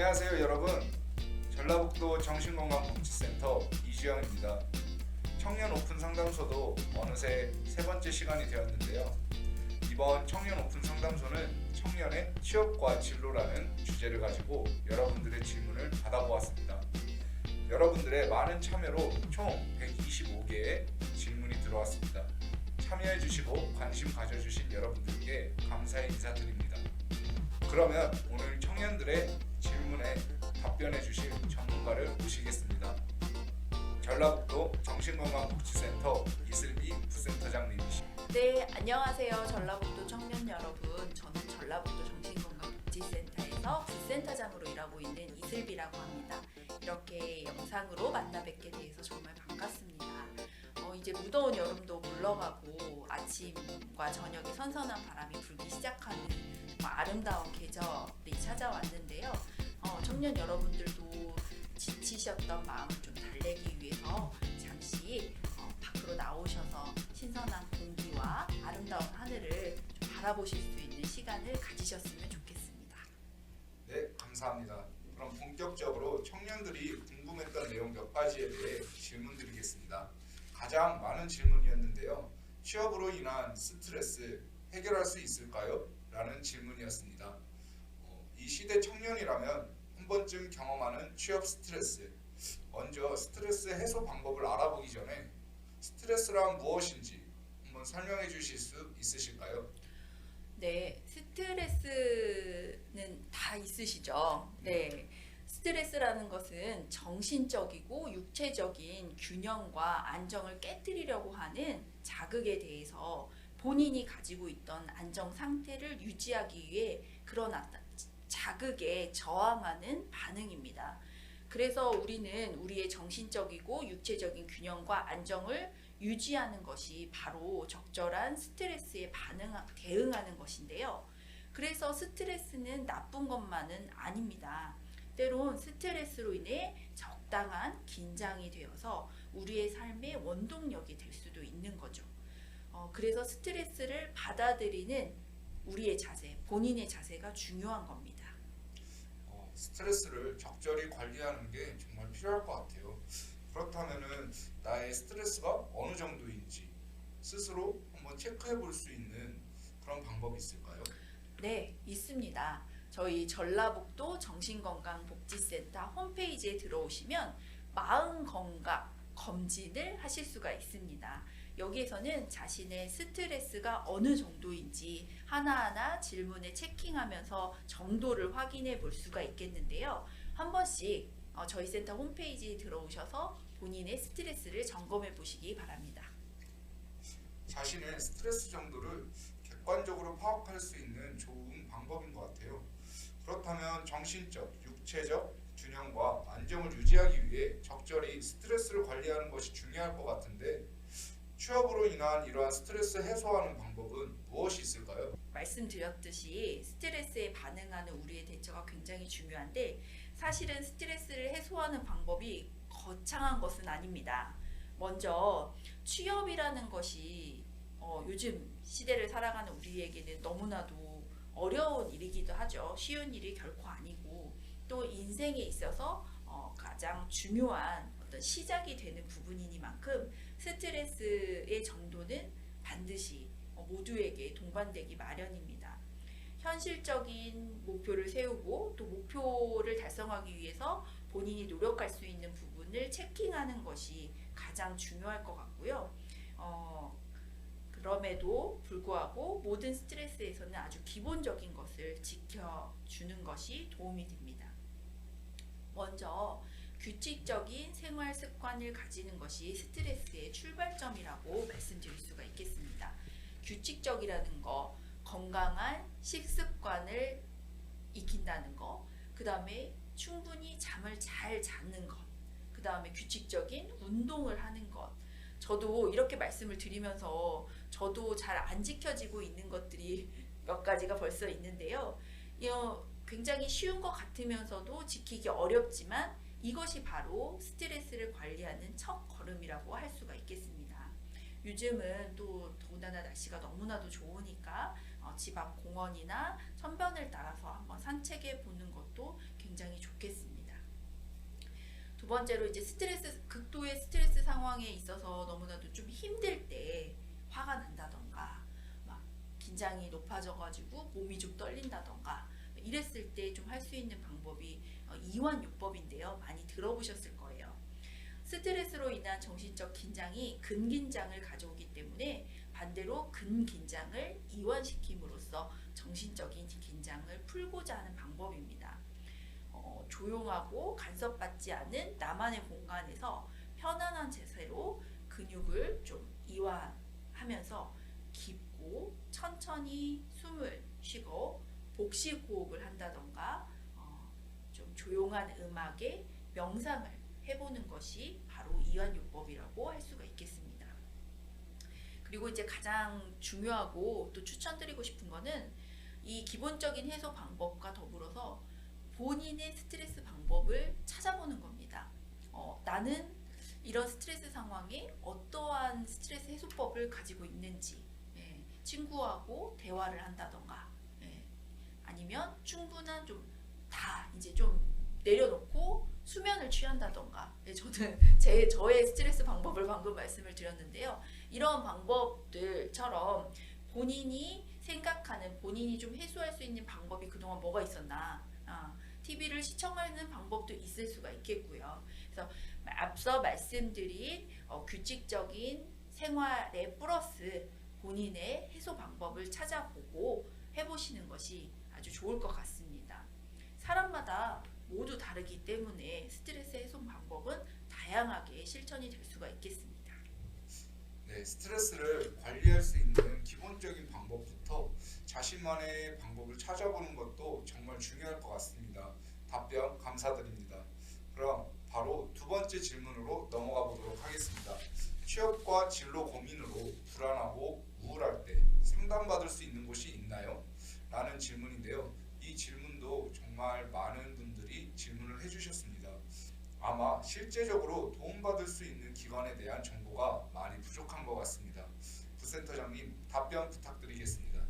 안녕하세요 여러분. 전라북도 정신건강복지센터 이주영입니다. 청년 오픈 상담소도 어느새 세 번째 시간이 되었는데요. 이번 청년 오픈 상담소는 청년의 취업과 진로라는 주제를 가지고 여러분들의 질문을 받아보았습니다. 여러분들의 많은 참여로 총 125개의 질문이 들어왔습니다. 참여해주시고 관심 가져주신 여러분들께 감사의 인사드립니다. 그러면 오늘 청년들의 질문에 답변해 주실 전문가를 모시겠습니다. 전라북도 정신건강복지센터 이슬비 부센터장님이십니다. 네, 안녕하세요. 전라북도 청년 여러분. 저는 전라북도 정신건강복지센터에서 부센터장으로 일하고 있는 이슬비라고 합니다. 이렇게 영상으로 만나 뵙게 돼서 정말 반갑습니다. 이제 무더운 여름도 물러가고 아침과 저녁에 선선한 바람이 불기 시작하는 정말 아름다운 계절이 찾아왔는데요. 청년 여러분들도 지치셨던 마음을 좀 달래기 위해서 잠시 밖으로 나오셔서 신선한 공기와 아름다운 하늘을 좀 바라보실 수 있는 시간을 가지셨으면 좋겠습니다. 네, 감사합니다. 그럼 본격적으로 청년들이 궁금했던 내용 몇 가지에 대해 질문 드리겠습니다. 가장 많은 질문이었는데요. 취업으로 인한 스트레스 해결할 수 있을까요? 라는 질문이었습니다. 이 시대 청년이라면 한 번쯤 경험하는 취업 스트레스. 먼저 스트레스 해소 방법을 알아보기 전에 스트레스란 무엇인지 한번 설명해 주실 수 있으실까요? 네, 스트레스는 다 있으시죠? 네. 스트레스라는 것은 정신적이고 육체적인 균형과 안정을 깨뜨리려고 하는 자극에 대해서 본인이 가지고 있던 안정 상태를 유지하기 위해 그런 자극에 저항하는 반응입니다. 그래서 우리는 우리의 정신적이고 육체적인 균형과 안정을 유지하는 것이 바로 적절한 스트레스에 대응하는 것인데요. 그래서 스트레스는 나쁜 것만은 아닙니다. 때론 스트레스로 인해 적당한 긴장이 되어서 우리의 삶의 원동력이 될 수도 있는 거죠. 그래서 스트레스를 받아들이는 우리의 자세, 본인의 자세가 중요한 겁니다. 스트레스를 적절히 관리하는 게 정말 필요할 것 같아요. 그렇다면은 나의 스트레스가 어느 정도인지 스스로 한번 체크해 볼 수 있는 그런 방법이 있을까요? 네, 있습니다. 저희 전라북도 정신건강복지센터 홈페이지에 들어오시면 마음건강 검진을 하실 수가 있습니다. 여기에서는 자신의 스트레스가 어느 정도인지 하나하나 질문에 체킹하면서 정도를 확인해 볼 수가 있겠는데요. 한 번씩 저희 센터 홈페이지에 들어오셔서 본인의 스트레스를 점검해 보시기 바랍니다. 자신의 스트레스 정도를 객관적으로 파악할 수 있는 좋은 방법인 것 같아요. 그렇다면 정신적, 육체적 균형과 안정을 유지하기 위해 적절히 스트레스를 관리하는 것이 중요할 것 같은데 취업으로 인한 이러한 스트레스 해소하는 방법은 무엇이 있을까요? 말씀드렸듯이 스트레스에 반응하는 우리의 대처가 굉장히 중요한데 사실은 스트레스를 해소하는 방법이 거창한 것은 아닙니다. 먼저 취업이라는 것이 요즘 시대를 살아가는 우리에게는 너무나도 어려운 일이기도 하죠. 쉬운 일이 결코 아니고 또 인생에 있어서 가장 중요한 어떤 시작이 되는 부분이니만큼 스트레스의 정도는 반드시 모두에게 동반되기 마련입니다. 현실적인 목표를 세우고 또 목표를 달성하기 위해서 본인이 노력할 수 있는 부분을 체킹하는 것이 가장 중요할 것 같고요. 그럼에도 불구하고 모든 스트레스에서는 아주 기본적인 것을 지켜주는 것이 도움이 됩니다. 먼저 규칙적인 생활 습관을 가지는 것이 스트레스의 출발점이라고 말씀드릴 수가 있겠습니다. 규칙적이라는 거, 건강한 식습관을 익힌다는 거, 그 다음에 충분히 잠을 잘 자는 것, 그 다음에 규칙적인 운동을 하는 것. 저도 이렇게 말씀을 드리면서 저도 잘 안 지켜지고 있는 것들이 몇 가지가 벌써 있는데요. 굉장히 쉬운 것 같으면서도 지키기 어렵지만 이것이 바로 스트레스를 관리하는 첫 걸음이라고 할 수가 있겠습니다. 요즘은 또 더군다나 날씨가 너무나도 좋으니까 집 앞 공원이나 천변을 따라서 한번 산책해 보는 것도 굉장히 좋겠습니다. 두 번째로 이제 극도의 스트레스 상황에 있어서 너무나도 좀 힘들 때 화가 난다던가 막 긴장이 높아져가지고 몸이 좀 떨린다던가 이랬을 때 좀 할 수 있는 방법이 이완요법인데요. 많이 들어보셨을 거예요. 스트레스로 인한 정신적 긴장이 근긴장을 가져오기 때문에 반대로 근긴장을 이완시킴으로써 정신적인 긴장을 풀고자 하는 방법입니다. 조용하고 간섭받지 않은 나만의 공간에서 편안한 자세로 근육을 좀 이완하면서 깊고 천천히 숨을 쉬고 복식 호흡을 한다던가 좀 조용한 음악에 명상을 해보는 것이 바로 이완요법이라고 할 수가 있겠습니다. 그리고 이제 가장 중요하고 또 추천드리고 싶은 거는 이 기본적인 해소 방법과 더불어서 본인의 스트레스 방법을 찾아보는 겁니다. 나는 이런 스트레스 상황에 어떠한 스트레스 해소법을 가지고 있는지, 친구하고 대화를 한다던가, 아니면 충분한 이제 좀 내려놓고 수면을 취한다던가. 저는 저의 스트레스 방법을 방금 말씀을 드렸는데요. 이런 방법들처럼 본인이 생각하는, 본인이 좀 해소할 수 있는 방법이 그동안 뭐가 있었나, TV를 시청하는 방법도 있을 수가 있겠고요. 그래서 앞서 말씀드린 규칙적인 생활에 플러스 본인의 해소 방법을 찾아보고 해보시는 것이 아주 좋을 것 같습니다. 사람마다 모두 다르기 때문에 스트레스 해소 방법은 다양하게 실천이 될 수가 있겠습니다. 네, 스트레스를 관리할 수 있는 기본적인 방법부터 자신만의 방법을 찾아보는 것도 정말 중요할 것 같습니다. 답변 감사드립니다. 그럼 바로 두 번째 질문으로 넘어가 보도록 하겠습니다. 취업과 진로 고민으로 불안하고 우울할 때 상담받을 수 있는 곳이 있나요? 라는 질문인데요. 이 질문도 정말 많은 분들이 질문을 해주셨습니다. 아마 실제적으로 도움받을 수 있는 기관에 대한 정보가 많이 부족한 것 같습니다. 부센터장님 답변 부탁드리겠습니다.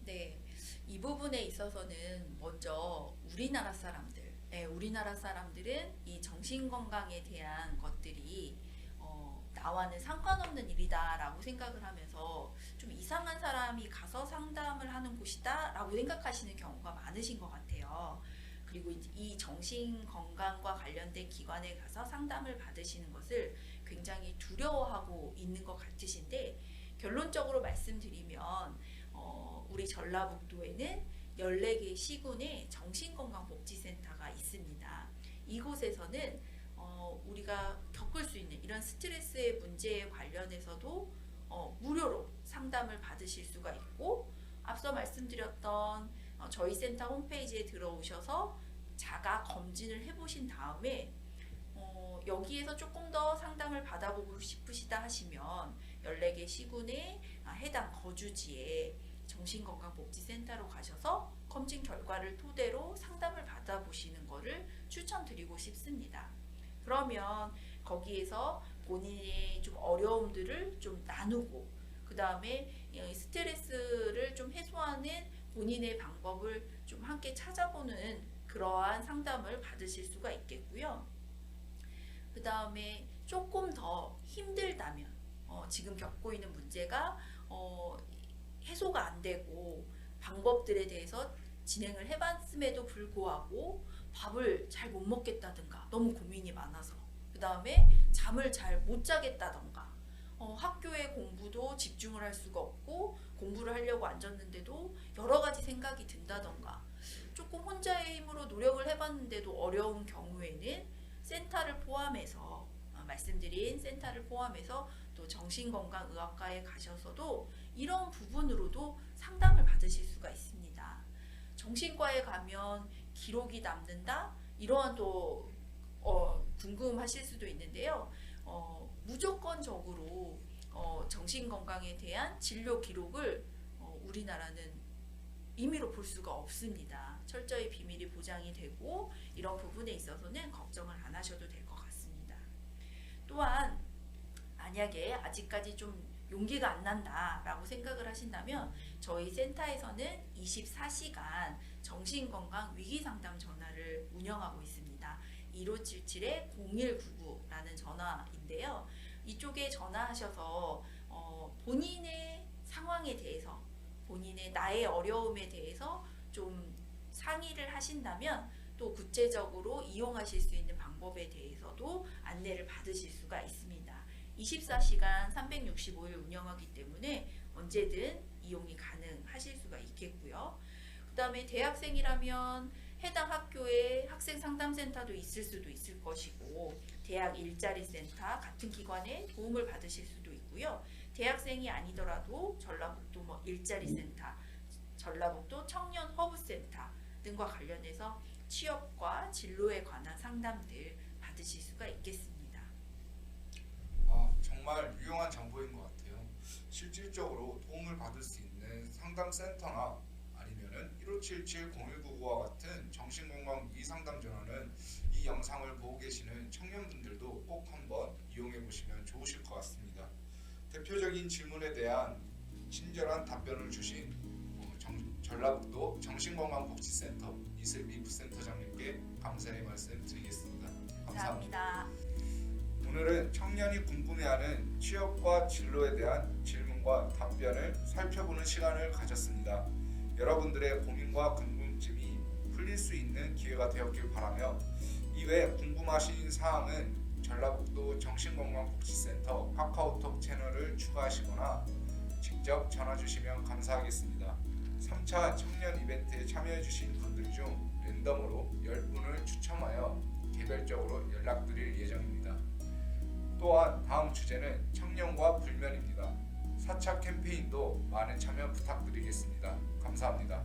네, 이 부분에 있어서는 먼저 우리나라 사람들은 이 정신건강에 대한 것들이 나와는 상관없는 일이다라고 생각을 하면서 좀 이상한 사람이 가서 상담을 하는 곳이다라고 생각하시는 경우가 많으신 것 같아요. 그리고 이 정신건강과 관련된 기관에 가서 상담을 받으시는 것을 굉장히 두려워하고 있는 것 같으신데, 결론적으로 말씀드리면 우리 전라북도에는 14개 시군의 정신건강복지센터가 있습니다. 이곳에서는 우리가 겪을 수 있는 이런 스트레스의 문제에 관련해서도 무료로 상담을 받으실 수가 있고, 앞서 말씀드렸던 저희 센터 홈페이지에 들어오셔서 자가 검진을 해보신 다음에 여기에서 조금 더 상담을 받아보고 싶으시다 하시면 14개 시군의 해당 거주지에 정신건강복지센터로 가셔서 검진 결과를 토대로 상담을 받아보시는 것을 추천드리고 싶습니다. 그러면 거기에서 본인의 좀 어려움들을 좀 나누고, 그 다음에 스트레스를 좀 해소하는 본인의 방법을 좀 함께 찾아보는 그러한 상담을 받으실 수가 있겠고요. 그 다음에 조금 더 힘들다면, 지금 겪고 있는 문제가 해소가 안 되고 방법들에 대해서 진행을 해봤음에도 불구하고 밥을 잘 못 먹겠다든가, 너무 고민이 많아서, 그 다음에 잠을 잘 못 자겠다던가, 학교의 공부도 집중을 할 수가 없고 공부를 하려고 앉았는데도 여러 가지 생각이 든다던가, 조금 혼자의 힘으로 노력을 해봤는데도 어려운 경우에는 센터를 포함해서 말씀드린 센터를 포함해서 또 정신건강의학과에 가셔서도 이런 부분으로도 상담을 받으실 수가 있습니다. 정신과에 가면 기록이 남는다? 이러한 또 궁금하실 수도 있는데요. 무조건적으로 정신건강에 대한 진료 기록을 우리나라는 임의로 볼 수가 없습니다. 철저히 비밀이 보장이 되고 이런 부분에 있어서는 걱정을 안 하셔도 될 것 같습니다. 또한 만약에 아직까지 좀 용기가 안 난다라고 생각을 하신다면 저희 센터에서는 24시간 정신건강 위기상담 전화를 운영하고 있습니다. 1577-0199라는 전화인데요. 이쪽에 전화하셔서 본인의 상황에 대해서, 본인의 나의 어려움에 대해서 좀 상의를 하신다면 또 구체적으로 이용하실 수 있는 방법에 대해서도 안내를 받으실 수가 있습니다. 24시간 365일 운영하기 때문에 언제든 이용이 가능하실 수가 있겠고요. 그 다음에 대학생이라면 해당 학교에 학생 상담센터도 있을 수도 있을 것이고, 대학 일자리 센터 같은 기관에 도움을 받으실 수도 있고요. 대학생이 아니더라도 전라북도 일자리 센터, 전라북도 청년 허브센터 등과 관련해서 취업과 진로에 관한 상담들 받으실 수가 있겠습니다. 정말 유용한 정보인 것 같아요. 실질적으로 도움을 받을 수 있는 상담센터나 아니면은 1577-0199와 같은 정신건강 위기상담 전화는 이 영상을 보고 계시는 청년분들도 꼭 한번 이용해 보시면 좋으실 것 같습니다. 대표적인 질문에 대한 친절한 답변을 주신 전라북도 정신건강복지센터 이슬미 부센터장님께 감사의 말씀 드리겠습니다. 감사합니다. 오늘은 청년이 궁금해하는 취업과 진로에 대한 질문과 답변을 살펴보는 시간을 가졌습니다. 여러분들의 고민과 궁금증이 풀릴 수 있는 기회가 되었길 바라며, 이외에 궁금하신 사항은 전라북도 정신건강복지센터 카카오톡 채널을 추가하시거나 직접 전화 주시면 감사하겠습니다. 3차 청년 이벤트에 참여해 주신 분들 중 랜덤으로 10분을 추첨하여 개별적으로 연락드릴 예정입니다. 또한 다음 주제는 청년과 불면입니다. 4차 캠페인도 많은 참여 부탁드리겠습니다. 감사합니다.